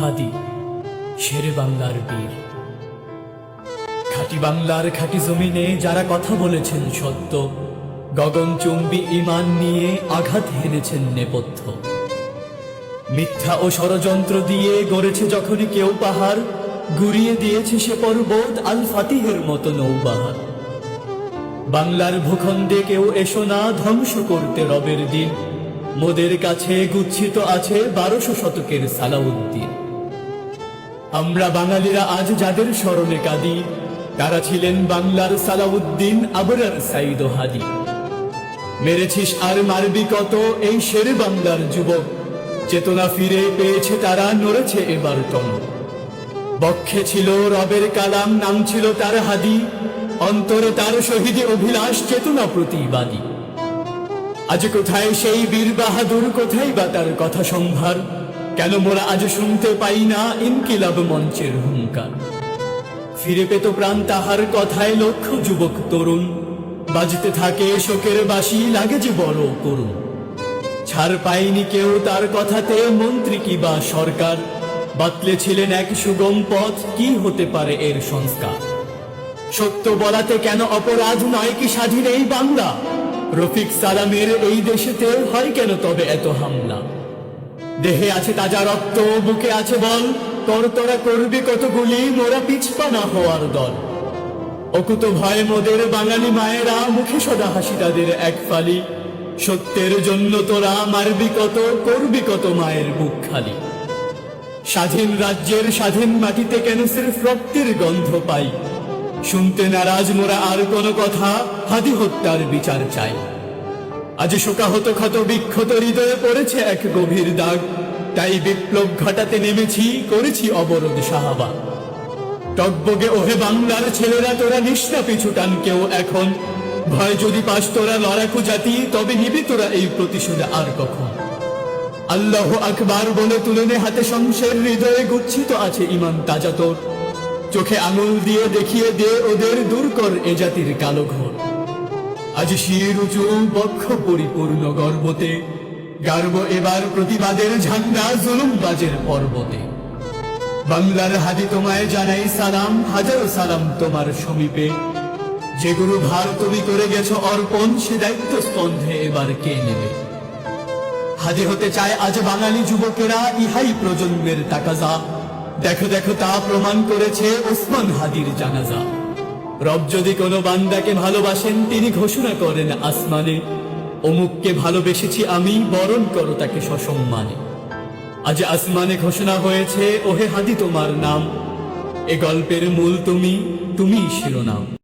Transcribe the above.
হাদি শেরে বাংলার বীর। খাঁটি বাংলার খাঁটি জমিনে যারা কথা বলেছেন সত্য, গগনচুম্বী ঈমান নিয়ে আঘাত হেনেছেন নেপথ্য। মিথ্যা ও ষড়যন্ত্র দিয়ে গড়েছে যখনই কেউ পাহাড়, গুড়িয়ে দিয়েছে সে পর্বত আল ফাতিহের মতো নৌবাহার। বাংলার ভূখণ্ডে কেউ এসো না ধ্বংস করতে রবের দিন, মোদের কাছে গুচ্ছিত আছে 1200 শতকের সালাউদ্দিন। আমরা বাঙালিরা আজ যাদের স্মরণে কাঁদি, তারা ছিলেন বাংলার সালাউদ্দিন, আবরার সাইদ ও হাদি। মেরেছিস আর মারবি কত এই শেরে বাংলার যুবক, চেতনা ফিরে পেয়েছে তারা, নড়েছে এবার টন। বক্ষে ছিল রবের কালাম, নাম ছিল তার হাদি, অন্তরে তার শহীদ অভিলাষ, চেতনা প্রতিবাদী। আজ কোথায় সেই বীর বাহাদুর, কোথায় বা তার কথা সম্ভার? কেন মোরা আজ শুনতে পাই না ইনকিলাব মঞ্চের হুঙ্কার? ফিরে পেত প্রাণ তাহার কথায় লক্ষ যুবক তরুণ, বাজতে থাকে শোকের বাঁশি, লাগে যে বড় করুণ। ছাড় পায়নি কেউ তার কথাতে, মন্ত্রী কি বা সরকার, বাতলে ছিলেন এক সুগম পথ, কি হতে পারে এর সংস্কার? সত্য বলাতে কেন অপরাধ, নয় কি স্বাধীন এই বাংলা? রফিক সালামের এই দেশেতে হয় কেন তবে এত হামলা? দেহে আছে তাজা রক্ত, বুকে আছে বল, তরতরা করবি কত গুলি, মোরা পিছপা না হওয়ার দল। অকুত ভয় মোদের বাঙালি মায়েরা, মুখে সদা হাসি তাদের এক ফালি। সত্যের জন্য তোরা মারবি কত, করবি কত মায়ের বুক খালি। স্বাধীন রাজ্যের স্বাধীন মাটিতে কেন সির্ফ রক্তের গন্ধ পাই? শুনতে নারাজ মোরা আর কোন কথা, হাদি হত্যার বিচার চাই। আজ শোকাহত ক্ষত বিক্ষত হৃদয়ে পড়েছে এক গভীর দাগ, তাই বিপ্লব ঘটাতে নেমেছি, করেছি অবরোধ শাহবাগ। টকবগে ওহে বাংলার ছেলেরা, তোরা নিষ্ঠা পিছু টান কেউ এখন। ভয় যদি পাস তোরা লড়াকু জাতি, তবে নিবি তোরা এই প্রতিশোধ আর কখন? আল্লাহ আকবার বলে তুলে নে হাতে শমশের, হৃদয়ে গুচ্ছিত আছে ঈমান তাজা তোর। চোখে আঙুল দিয়ে দেখিয়ে দে ওদের, দূর কর এ জাতির কালো ঘোর। আজ শির উঁচু বক্ষ পরিপূর্ণ গর্বতে, গার্ব এবার প্রতিবাদের ঝান্ডা জুলুমবাজের পর্বতে। বাংলার হাদি তোমায় জানাই সালাম, হাজারো সালাম তোমার সমীপে। যে গুরু ভার তুমি করে গেছো অর্পণ, সে দায়িত্ব স্কন্ধে এবার কে নেবে? হাদি হতে চায় আজ বাঙালি যুবকেরা, ইহাই প্রজন্মের তাকাজা। দেখো দেখো তা প্রমাণ করেছে ওসমান হাদির জানাজা। রব যদি কোনো বান্দাকে ভালোবাসেন, তিনি ঘোষণা করেন আসমানে, অমুককে ভালোবেসেছি আমি, বরণ করো তাকে সসম্মানে। আজ আসমানে ঘোষণা হয়েছে, ওহে হাদি তোমার নাম। এ গল্পের মূল তুমি, তুমিই শিরোনাম।